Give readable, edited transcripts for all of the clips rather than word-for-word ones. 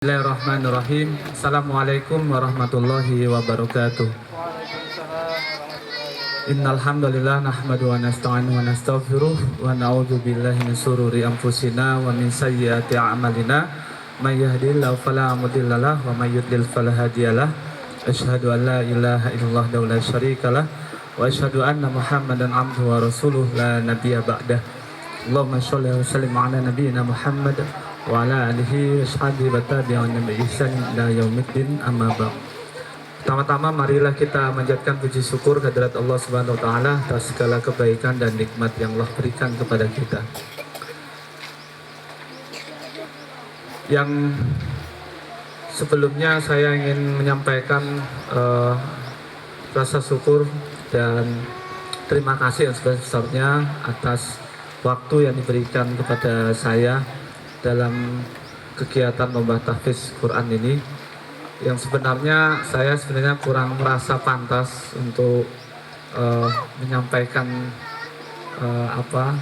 Bismillahirrahmanirrahim. Assalamualaikum warahmatullahi wabarakatuh. Innal hamdalillah nahmadu wa nasta'inu wa nastaghfiruh wa na'udzu billahi min shururi anfusina wa min sayyiati a'malina. May yahdihillahu fala mudhillalah wa may yudlil fala hadiyalah. Asyhadu an la ilaha illallah wa la syarikalah wa asyhadu anna Muhammadan abduhu wa rasuluh la nabiyya ba'dah. Allahumma shalli wa sallim ala nabiyyina Muhammad wa ala alihi washabihi wa tabi'in bi ihsan ila yaumiddin, amma ba'd. Pertama-tama marilah kita manjatkan puji syukur kehadirat Allah Subhanahu wa taala atas segala kebaikan dan nikmat yang Allah berikan kepada kita. Yang sebelumnya saya ingin menyampaikan rasa syukur dan terima kasih yang sebesar-besarnya atas waktu yang diberikan kepada saya dalam kegiatan lomba tahfiz Quran ini, yang sebenarnya saya kurang merasa pantas untuk menyampaikan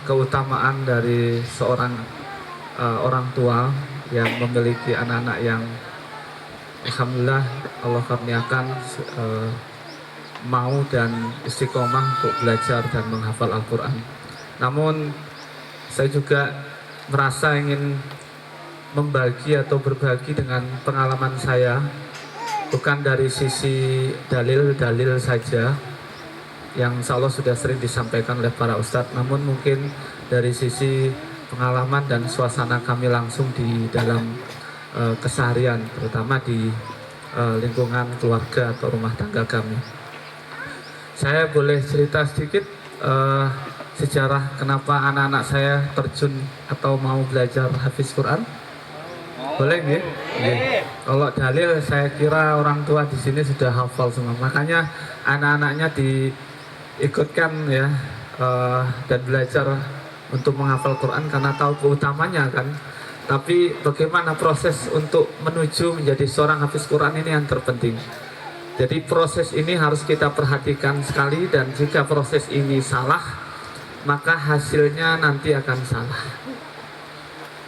keutamaan dari seorang orang tua yang memiliki anak-anak yang alhamdulillah Allah karuniakan mau dan istiqomah untuk belajar dan menghafal Al-Quran. Namun saya juga merasa ingin membagi atau berbagi dengan pengalaman saya, bukan dari sisi dalil-dalil saja yang insya Allah sudah sering disampaikan oleh para ustadz, namun mungkin dari sisi pengalaman dan suasana kami langsung di dalam keseharian, terutama di lingkungan keluarga atau rumah tangga kami. Saya boleh cerita sedikit sejarah kenapa anak-anak saya terjun atau mau belajar hafiz Quran? Boleh nggih? Kalau dalil saya kira orang tua di sini sudah hafal semua. Makanya anak-anaknya diikutkan ya dan belajar untuk menghafal Quran karena tahu keutamanya kan. Tapi bagaimana proses untuk menuju menjadi seorang hafiz Quran ini yang terpenting. Jadi proses ini harus kita perhatikan sekali, dan jika proses ini salah maka hasilnya nanti akan salah,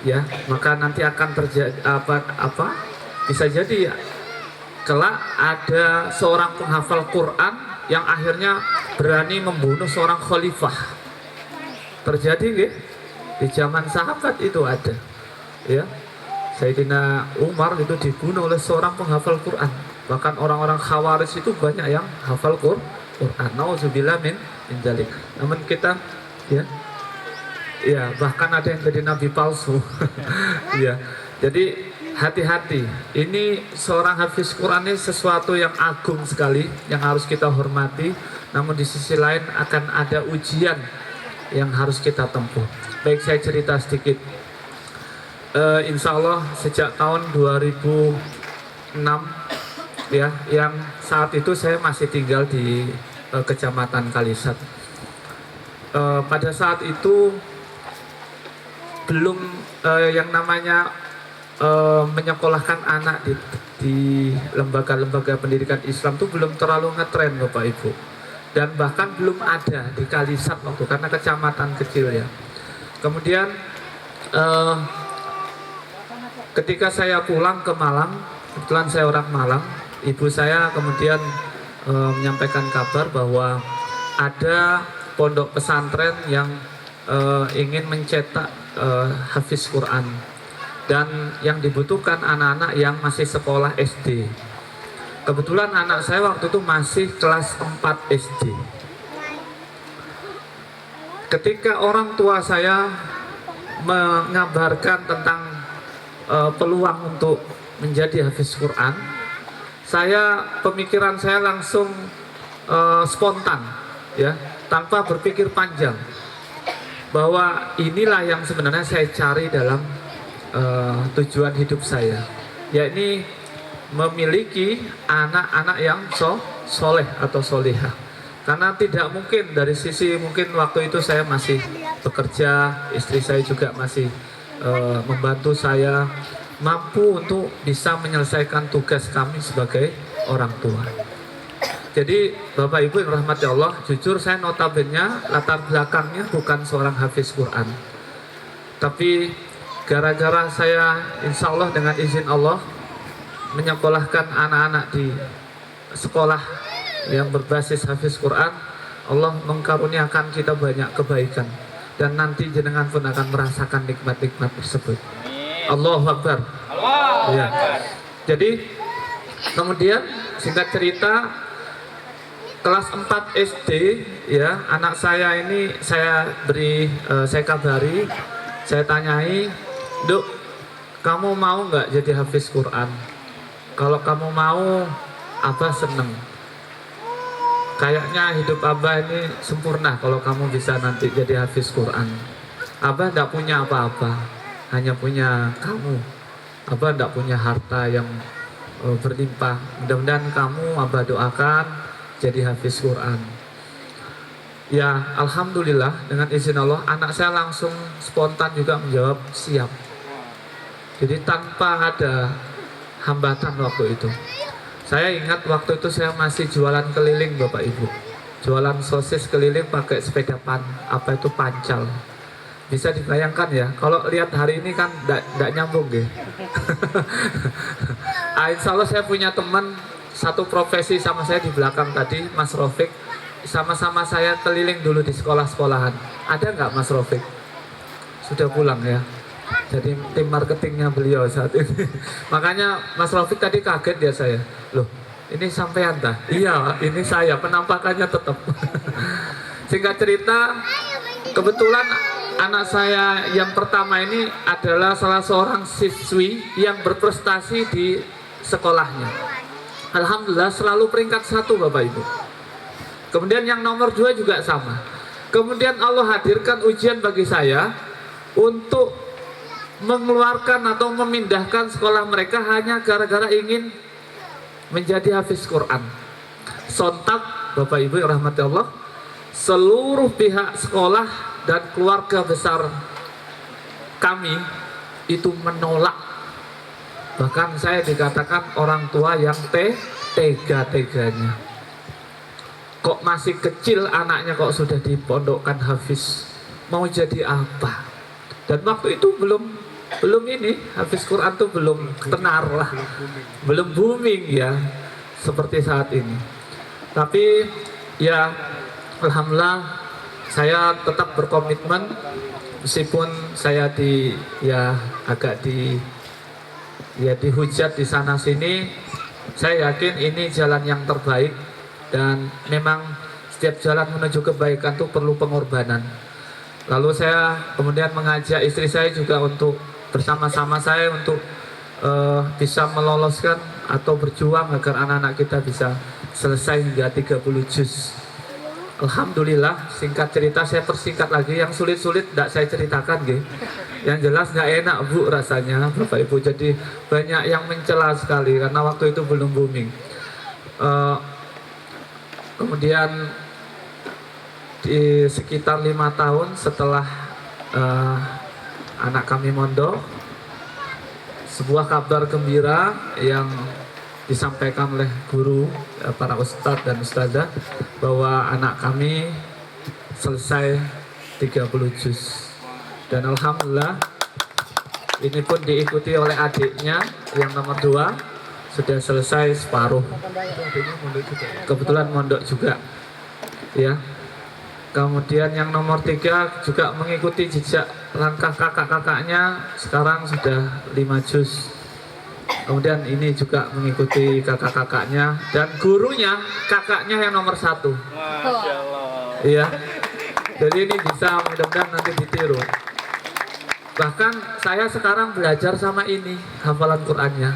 ya. Maka nanti akan terjadi bisa jadi kelak ada seorang penghafal Quran yang akhirnya berani membunuh seorang khalifah. Terjadi nggih? Di zaman sahabat itu ada, ya. Sayyidina Umar itu dibunuh oleh seorang penghafal Quran. Bahkan orang-orang Khawarij itu banyak yang hafal Quran. Nauzubillah min dzalik. Namun kita ya bahkan ada yang jadi nabi palsu. Ya, jadi hati-hati. Ini seorang hafiz Quran ini sesuatu yang agung sekali yang harus kita hormati. Namun di sisi lain akan ada ujian yang harus kita tempuh. Baik, saya cerita sedikit. Insya Allah sejak tahun 2006 ya, yang saat itu saya masih tinggal di Kecamatan Kalisat. Pada saat itu belum yang namanya menyekolahkan anak di lembaga-lembaga pendidikan Islam itu belum terlalu ngetren Bapak Ibu, dan bahkan belum ada di Kalisat waktu, karena kecamatan kecil ya. Kemudian ketika saya pulang ke Malang, kebetulan saya orang Malang, ibu saya kemudian menyampaikan kabar bahwa ada pondok pesantren yang ingin mencetak hafiz Quran, dan yang dibutuhkan anak-anak yang masih sekolah SD. Kebetulan anak saya waktu itu masih kelas 4 SD. Ketika orang tua saya mengabarkan tentang peluang untuk menjadi hafiz Quran, pemikiran saya langsung spontan ya, tanpa berpikir panjang, bahwa inilah yang sebenarnya saya cari dalam tujuan hidup saya, yakni memiliki anak-anak yang soleh atau solihah. Karena tidak mungkin dari sisi, mungkin waktu itu saya masih bekerja, istri saya juga masih membantu saya, mampu untuk bisa menyelesaikan tugas kami sebagai orang tua. Jadi Bapak Ibu yang rahmati Allah, jujur saya notabene latar belakangnya bukan seorang hafiz Quran, tapi gara-gara saya insya Allah dengan izin Allah menyekolahkan anak-anak di sekolah yang berbasis hafiz Quran, Allah mengkaruniakan kita banyak kebaikan, dan nanti jenengan pun akan merasakan nikmat-nikmat tersebut. Allahu Akbar. Ya. Jadi kemudian singkat cerita, kelas 4 SD ya, anak saya ini saya kabari, saya tanyai, "Duk, kamu mau nggak jadi hafiz Quran? Kalau kamu mau, Abah seneng. Kayaknya hidup Abah ini sempurna kalau kamu bisa nanti jadi hafiz Quran. Abah tidak punya apa-apa, hanya punya kamu. Abah tidak punya harta yang berlimpah. Mudah-mudahan kamu Abah doakan jadi hafiz Quran." Ya, alhamdulillah dengan izin Allah, anak saya langsung spontan juga menjawab siap. Jadi tanpa ada hambatan waktu itu. Saya ingat waktu itu saya masih jualan keliling Bapak Ibu. Jualan sosis keliling pakai sepeda apa itu pancal. Bisa dibayangkan ya, kalau lihat hari ini kan tidak nyambung ya. Insya Allah saya punya teman satu profesi sama saya di belakang tadi, Mas Rofik. Sama-sama saya keliling dulu di sekolah-sekolahan. Ada nggak Mas Rofik? Sudah pulang ya. Jadi tim marketingnya beliau saat ini. Makanya Mas Rofik tadi kaget ya saya. Loh, ini sampean dah? Iya, ini saya. Penampakannya tetap. Singkat cerita, kebetulan anak saya yang pertama ini adalah salah seorang siswi yang berprestasi di sekolahnya. Alhamdulillah selalu peringkat 1 Bapak Ibu. Kemudian yang nomor 2 juga sama. Kemudian Allah hadirkan ujian bagi saya untuk mengeluarkan atau memindahkan sekolah mereka hanya gara-gara ingin menjadi hafiz Quran. Sontak Bapak Ibu yang rahmati Allah, seluruh pihak sekolah dan keluarga besar kami itu menolak. Bahkan saya dikatakan orang tua yang tega-teganya. Kok masih kecil anaknya kok sudah dipondokkan hafiz, mau jadi apa? Dan waktu itu belum ini hafiz Quran tuh belum tenar lah, belum booming ya seperti saat ini. Tapi ya alhamdulillah saya tetap berkomitmen meskipun saya agak dihujat di sana sini. Saya yakin ini jalan yang terbaik, dan memang setiap jalan menuju kebaikan itu perlu pengorbanan. Lalu saya kemudian mengajak istri saya juga untuk bersama-sama saya untuk bisa meloloskan atau berjuang agar anak-anak kita bisa selesai hingga 30 juz. Alhamdulillah, singkat cerita saya persingkat lagi, yang sulit-sulit tidak saya ceritakan gitu. Yang jelas nggak enak Bu rasanya Bapak Ibu, jadi banyak yang mencela sekali karena waktu itu belum booming. Kemudian di sekitar 5 tahun setelah anak kami mondok, sebuah kabar gembira yang disampaikan oleh guru, para ustadz dan ustadzah, bahwa anak kami selesai 30 juz. Dan alhamdulillah ini pun diikuti oleh adiknya yang nomor 2, sudah selesai separuh. Kebetulan mondok juga ya. Kemudian yang nomor 3 juga mengikuti jejak langkah kakak-kakaknya, sekarang sudah 5 juz. Kemudian ini juga mengikuti kakak-kakaknya, dan gurunya kakaknya yang nomor 1. Masya Allah. Iya. Jadi ini bisa mudah-mudahan nanti ditiru. Bahkan saya sekarang belajar sama ini hafalan Qur'annya.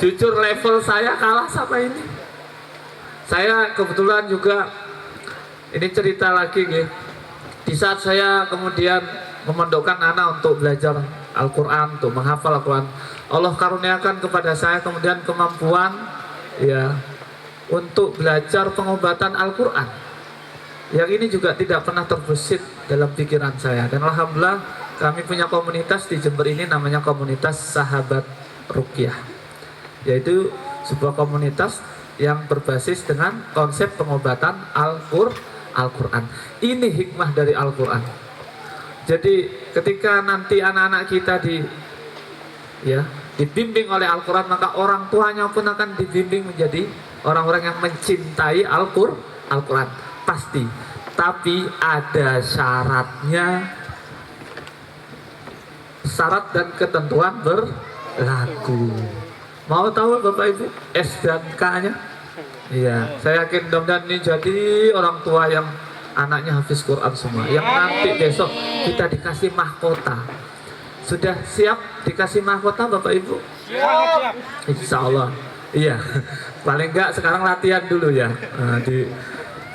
Jujur level saya kalah sama ini. Saya kebetulan juga, ini cerita lagi nih. Di saat saya kemudian memondokkan anak untuk belajar Al-Quran, untuk menghafal Al-Quran, Allah karuniakan kepada saya kemudian kemampuan ya untuk belajar pengobatan Al-Quran. Yang ini juga tidak pernah terbesit dalam pikiran saya. Dan alhamdulillah kami punya komunitas di Jember ini, namanya komunitas Sahabat Ruqyah, yaitu sebuah komunitas yang berbasis dengan konsep pengobatan Al-Quran. Ini hikmah dari Al-Quran. Jadi ketika nanti anak-anak kita dibimbing oleh Al-Quran, maka orang tuanya pun akan dibimbing menjadi orang-orang yang mencintai Al-Quran. Pasti. Tapi ada syaratnya. Syarat dan ketentuan berlaku. Mau tahu Bapak Ibu S dan K-nya? Iya, saya yakin mudah-mudahan ini jadi orang tua yang anaknya hafiz Quran semua. Yang nanti besok kita dikasih mahkota. Sudah siap dikasih mahkota Bapak Ibu? Siap. Insya Allah. Iya. Paling enggak sekarang latihan dulu ya.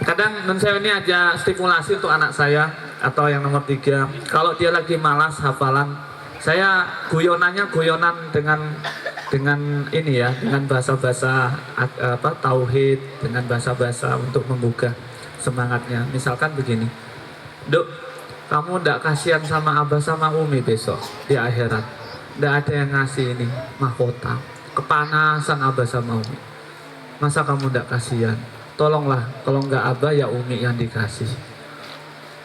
Kadang saya ini aja stimulasi untuk anak saya atau yang nomor 3. Kalau dia lagi malas hafalan, saya guyonan dengan ini ya, dengan bahasa-bahasa tauhid, dengan bahasa-bahasa untuk membuka semangatnya. Misalkan begini, Duk, kamu ndak kasihan sama Abah sama Umi besok di akhirat? Ndak ada yang ngasih ini mahkota, kepanasan Abah sama Umi. Masa kamu ndak kasihan? Tolonglah, kalau nggak Abah ya Umi yang dikasih.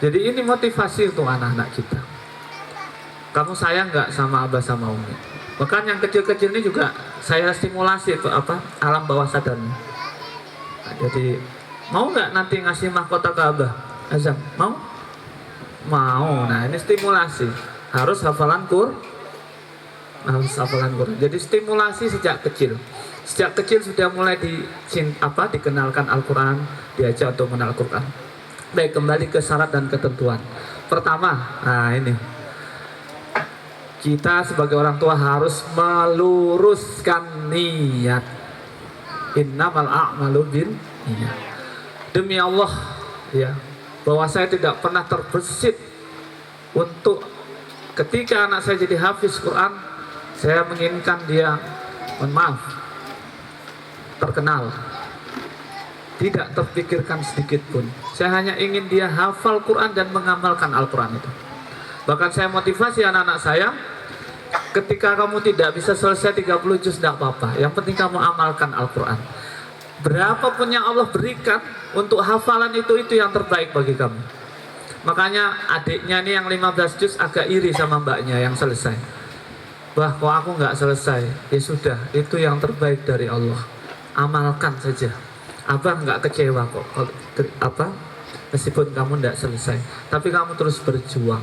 Jadi ini motivasi untuk anak-anak kita. Kamu sayang nggak sama Abah sama Umi? Bahkan yang kecil-kecil ini juga saya stimulasi itu alam bawah sadarnya. Nah, jadi mau nggak nanti ngasih mahkota ke Abah? Azam, mau? Mau. Nah ini stimulasi. Harus hafalan Quran. Jadi stimulasi sejak kecil. Sejak kecil sudah mulai dikenalkan Al-Quran, diajak untuk mengenal Al-Quran. Baik, kembali ke syarat dan ketentuan. Pertama, nah ini. Kita sebagai orang tua harus meluruskan niat. Innamal a'malu binniyat. Demi Allah, ya, bahwa saya tidak pernah terbersit untuk ketika anak saya jadi hafiz Quran, saya menginginkan dia, mohon maaf, terkenal. Tidak terpikirkan sedikit pun. Saya hanya ingin dia hafal Quran dan mengamalkan Al-Quran itu. Bahkan saya motivasi anak-anak saya, ketika kamu tidak bisa selesai 30 juz tidak apa-apa, yang penting kamu amalkan Al-Quran. Berapapun yang Allah berikan untuk hafalan itu yang terbaik bagi kamu. Makanya adiknya ini yang 15 juz agak iri sama mbaknya yang selesai. Wah, kok aku nggak selesai? Ya sudah, itu yang terbaik dari Allah. Amalkan saja. Abang nggak kecewa kok. Meskipun kamu nggak selesai, tapi kamu terus berjuang.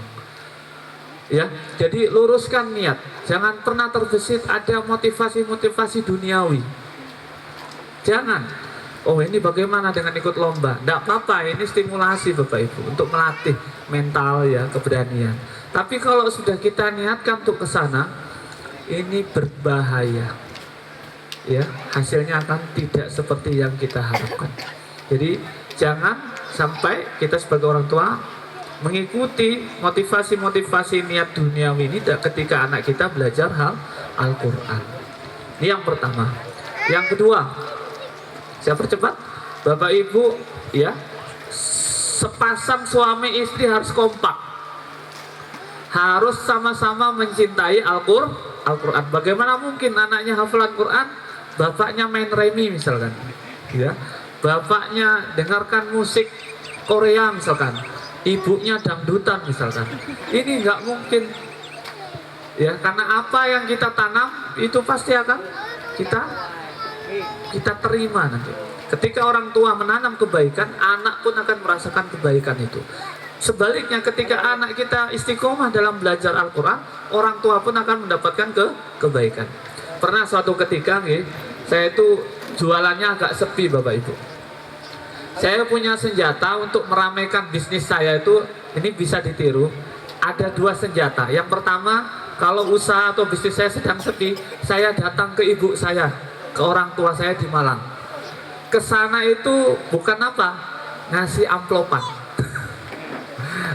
Ya, jadi luruskan niat. Jangan pernah terbesit ada motivasi-motivasi duniawi. Jangan. Oh, ini bagaimana dengan ikut lomba? Tidak apa-apa, ini stimulasi Bapak Ibu untuk melatih mental ya, keberanian. Tapi kalau sudah kita niatkan untuk ke sana, ini berbahaya. Ya, hasilnya akan tidak seperti yang kita harapkan. Jadi jangan sampai kita sebagai orang tua mengikuti motivasi-motivasi niat duniawi ini ketika anak kita belajar hal Al-Quran. Ini yang pertama. Yang kedua, saya percepat, Bapak Ibu ya, sepasang suami istri harus kompak, harus sama-sama mencintai Al-Quran. Bagaimana mungkin anaknya hafalan Quran, bapaknya main remi misalkan, ya, bapaknya dengarkan musik Korea misalkan, ibunya dangdutan misalkan. Ini nggak mungkin, ya, karena apa yang kita tanam itu pasti akan kita terima nanti. Ketika orang tua menanam kebaikan, anak pun akan merasakan kebaikan itu. Sebaliknya, ketika anak kita istiqomah dalam belajar Al-Quran, orang tua pun akan mendapatkan kebaikan. Pernah suatu ketika, saya itu jualannya agak sepi Bapak Ibu. Saya punya senjata untuk meramaikan bisnis saya itu, ini bisa ditiru. Ada 2 senjata. Yang pertama, kalau usaha atau bisnis saya sedang sepi, saya datang ke ibu saya, ke orang tua saya di Malang. Kesana itu bukan apa, ngasih amplopan,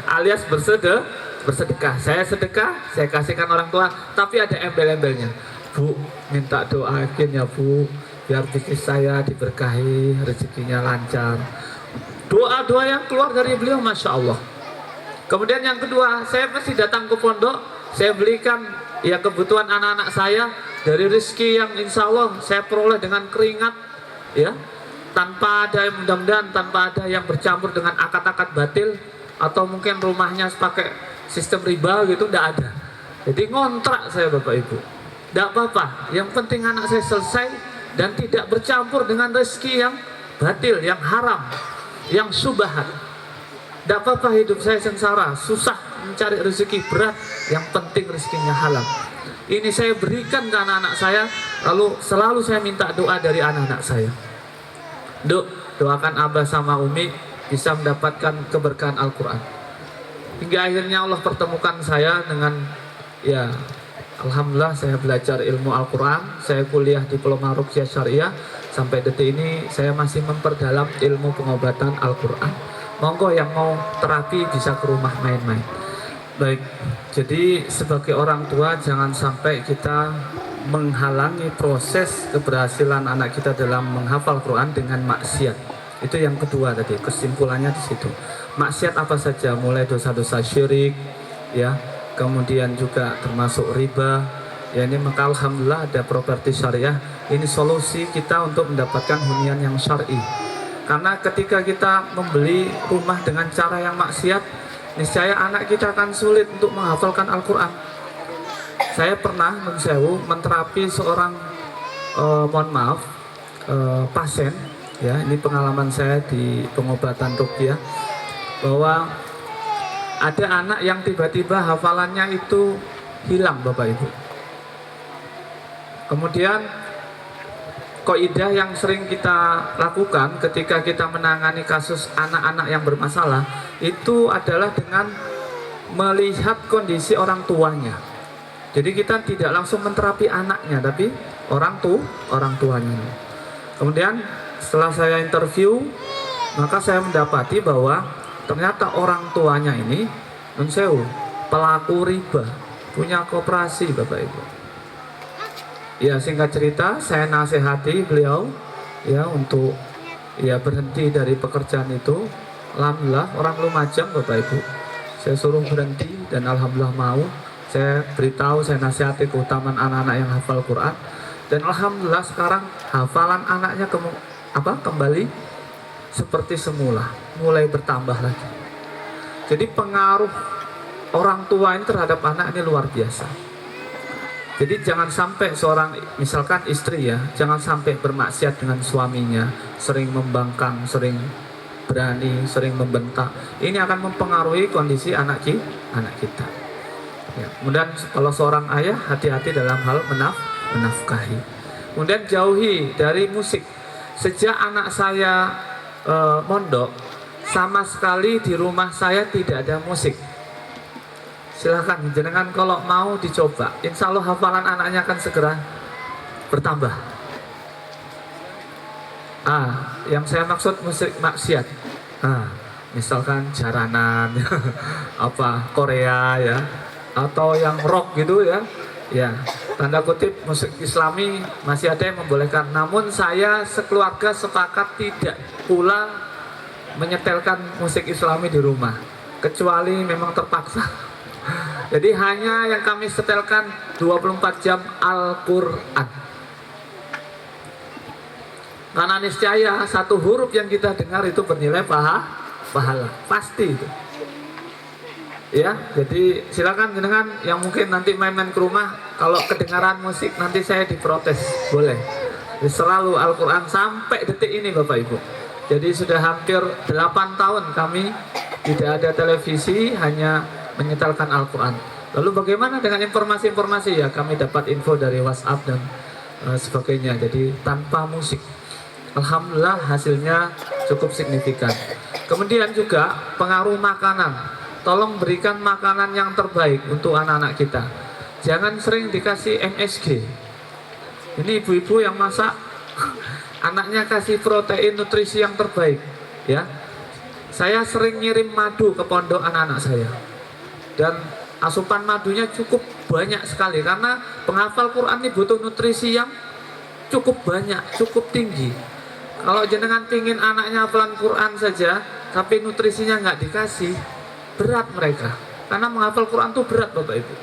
alias bersedekah. Saya sedekah, saya kasihkan orang tua, tapi ada embel-embelnya. Bu, minta doain ya Bu, biar bisnis saya diberkahi, rezekinya lancar. Doa-doa yang keluar dari beliau, Masya Allah. Kemudian yang kedua, saya mesti datang ke pondok, saya belikan ya kebutuhan anak-anak saya dari rezeki yang insya Allah saya peroleh dengan keringat, ya, tanpa ada, mudah-mudahan tanpa ada yang bercampur dengan akad-akad batil, atau mungkin rumahnya pakai sistem riba gitu, tidak ada. Jadi ngontrak saya Bapak Ibu, Tidak apa-apa, yang penting anak saya selesai dan tidak bercampur dengan rezeki yang batil, yang haram, yang syubhat. Tidak apa-apa hidup saya sengsara, susah mencari rezeki berat, yang penting rezekinya halal. Ini saya berikan ke anak-anak saya, lalu selalu saya minta doa dari anak-anak saya. Doakan Abah sama Umi bisa mendapatkan keberkahan Al-Quran. Hingga akhirnya Allah pertemukan saya dengan, ya alhamdulillah saya belajar ilmu Al-Quran, saya kuliah diploma Ruqyah Syariah, sampai detik ini saya masih memperdalam ilmu pengobatan Al-Quran. Monggo yang mau terapi bisa ke rumah main-main. Baik, jadi sebagai orang tua jangan sampai kita menghalangi proses keberhasilan anak kita dalam menghafal Quran dengan maksiat. Itu yang kedua tadi, kesimpulannya di situ. Maksiat apa saja, mulai dosa-dosa syirik, ya, kemudian juga termasuk riba. Ya, ini maka alhamdulillah ada properti syariah. Ini solusi kita untuk mendapatkan hunian yang syar'i. Karena ketika kita membeli rumah dengan cara yang maksiat, niscaya anak kita akan sulit untuk menghafalkan Al-Quran. Saya pernah menterapi seorang pasien, ya, ini pengalaman saya di pengobatan ruqyah, bahwa ada anak yang tiba-tiba hafalannya itu hilang, Bapak Ibu. Kemudian kaidah yang sering kita lakukan ketika kita menangani kasus anak-anak yang bermasalah itu adalah dengan melihat kondisi orang tuanya. Jadi kita tidak langsung menterapi anaknya, tapi orang tuanya. Kemudian setelah saya interview, maka saya mendapati bahwa ternyata orang tuanya ini pelaku riba, punya koperasi, Bapak Ibu. Ya, singkat cerita saya nasihati beliau ya untuk ya berhenti dari pekerjaan itu. Alhamdulillah orang Lumajang, Bapak Ibu, saya suruh berhenti dan alhamdulillah mau. Saya beritahu, saya nasihati keutamaan anak-anak yang hafal Quran, dan alhamdulillah sekarang hafalan anaknya kembali seperti semula, mulai bertambah lagi. Jadi pengaruh orang tua ini terhadap anak ini luar biasa. Jadi jangan sampai seorang, misalkan istri ya, jangan sampai bermaksiat dengan suaminya, sering membangkang, sering berani, sering membentak. Ini akan mempengaruhi kondisi anak kita. Ya, kemudian kalau seorang ayah, hati-hati dalam hal menafkahi. Kemudian jauhi dari musik. Sejak anak saya mondok, sama sekali di rumah saya tidak ada musik. Silahkan jenengan kalau mau dicoba, insya Allah hafalan anaknya akan segera bertambah. Yang saya maksud musik maksiat, misalkan jaranan, Korea ya, atau yang rock gitu ya, tanda kutip musik Islami masih ada yang membolehkan. Namun saya sekeluarga sepakat tidak pula menyetelkan musik Islami di rumah, kecuali memang terpaksa. Jadi hanya yang kami setelkan 24 jam Al-Quran. Karena niscaya satu huruf yang kita dengar itu bernilai pahala. Pasti itu. Ya, jadi silakan jenengan yang mungkin nanti main-main ke rumah, kalau kedengaran musik nanti saya diprotes, boleh. Jadi selalu Al-Quran sampai detik ini Bapak Ibu. Jadi sudah hampir 8 tahun kami tidak ada televisi, hanya menyetelkan Al-Quran. Lalu bagaimana dengan informasi-informasi? Ya, kami dapat info dari WhatsApp dan sebagainya. Jadi tanpa musik, alhamdulillah hasilnya cukup signifikan. Kemudian juga pengaruh makanan. Tolong berikan makanan yang terbaik untuk anak-anak kita. Jangan sering dikasih MSG. Ini ibu-ibu yang masak, anaknya kasih protein nutrisi yang terbaik. Ya, saya sering ngirim madu ke pondok anak-anak saya. Dan asupan madunya cukup banyak sekali, karena penghafal Quran ini butuh nutrisi yang cukup banyak, cukup tinggi. Kalau jenengan pingin anaknya hafalan Quran saja tapi nutrisinya nggak dikasih, berat mereka. Karena menghafal Quran itu berat Bapak Ibu.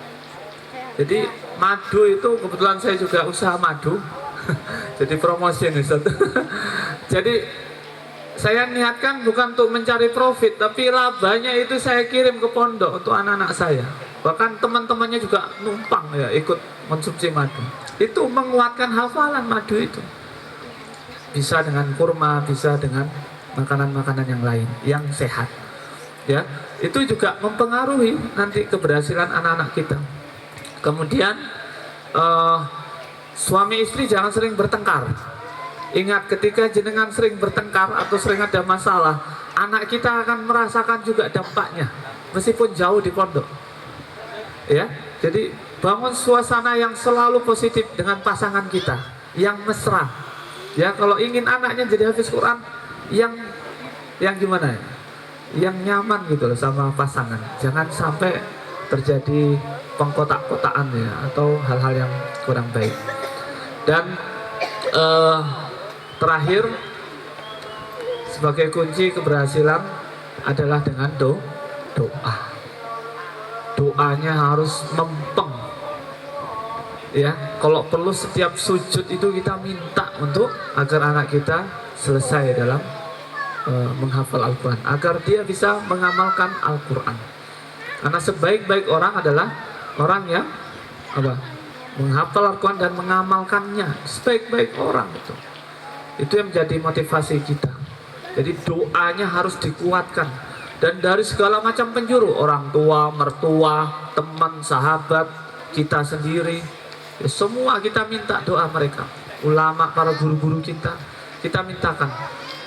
Jadi madu itu, kebetulan saya juga usaha madu. Jadi promosi nih satu. Jadi saya niatkan bukan untuk mencari profit, tapi labanya itu saya kirim ke pondok untuk anak-anak saya. Bahkan teman-temannya juga numpang ya ikut konsumsi madu. itu menguatkan hafalan madu itu. Bisa dengan kurma, bisa dengan makanan-makanan yang lain yang sehat. Ya, itu juga mempengaruhi nanti keberhasilan anak-anak kita. Kemudian suami istri jangan sering bertengkar. Ingat, ketika jenengan sering bertengkar atau sering ada masalah, anak kita akan merasakan juga dampaknya meskipun jauh di pondok. Ya, jadi bangun suasana yang selalu positif dengan pasangan kita, yang mesra. Ya, kalau ingin anaknya jadi hafiz Quran, yang gimana ya? Yang nyaman gitu loh sama pasangan. Jangan sampai terjadi pengkotak-kotaan ya, atau hal-hal yang kurang baik. Dan terakhir, sebagai kunci keberhasilan adalah dengan doa. Doanya harus mempeng. Ya, kalau perlu setiap sujud itu kita minta untuk agar anak kita selesai dalam menghafal Al-Quran, agar dia bisa mengamalkan Al-Quran. Karena sebaik-baik orang adalah orang yang menghafal Al-Quran dan mengamalkannya. Sebaik-baik orang itu yang menjadi motivasi kita. Jadi doanya harus dikuatkan, dan dari segala macam penjuru, orang tua, mertua, teman, sahabat, kita sendiri, ya, semua kita minta doa mereka. Ulama, para guru-guru kita mintakan.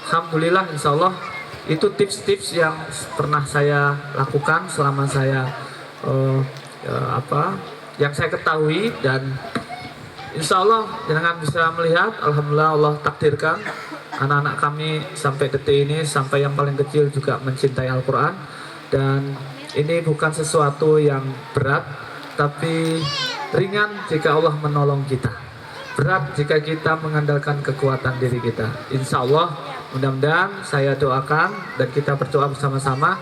Alhamdulillah, insya Allah itu tips-tips yang pernah saya lakukan selama saya yang saya ketahui, dan insya Allah jangan bisa melihat, alhamdulillah Allah takdirkan anak-anak kami sampai detik ini, sampai yang paling kecil juga mencintai Al-Quran. Dan ini bukan sesuatu yang berat, tapi ringan jika Allah menolong kita, berat jika kita mengandalkan kekuatan diri kita. Insya Allah, mudah-mudahan saya doakan dan kita berdoa bersama-sama,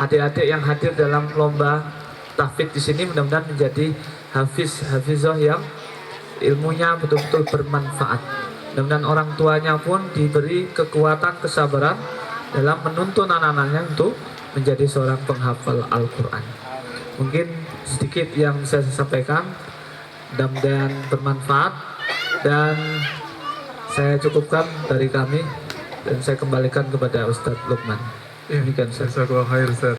adik-adik yang hadir dalam lomba tahfidz di sini mudah-mudahan menjadi hafizah yang ilmunya betul-betul bermanfaat. Mudah-mudahan orang tuanya pun diberi kekuatan, kesabaran dalam menuntun anak-anaknya untuk menjadi seorang penghafal Al-Quran. Mungkin sedikit yang saya sampaikan, mudah-mudahan bermanfaat, dan saya cukupkan dari kami dan saya kembalikan kepada Ustadz Lukman. Jazakallahu khair, Ustaz.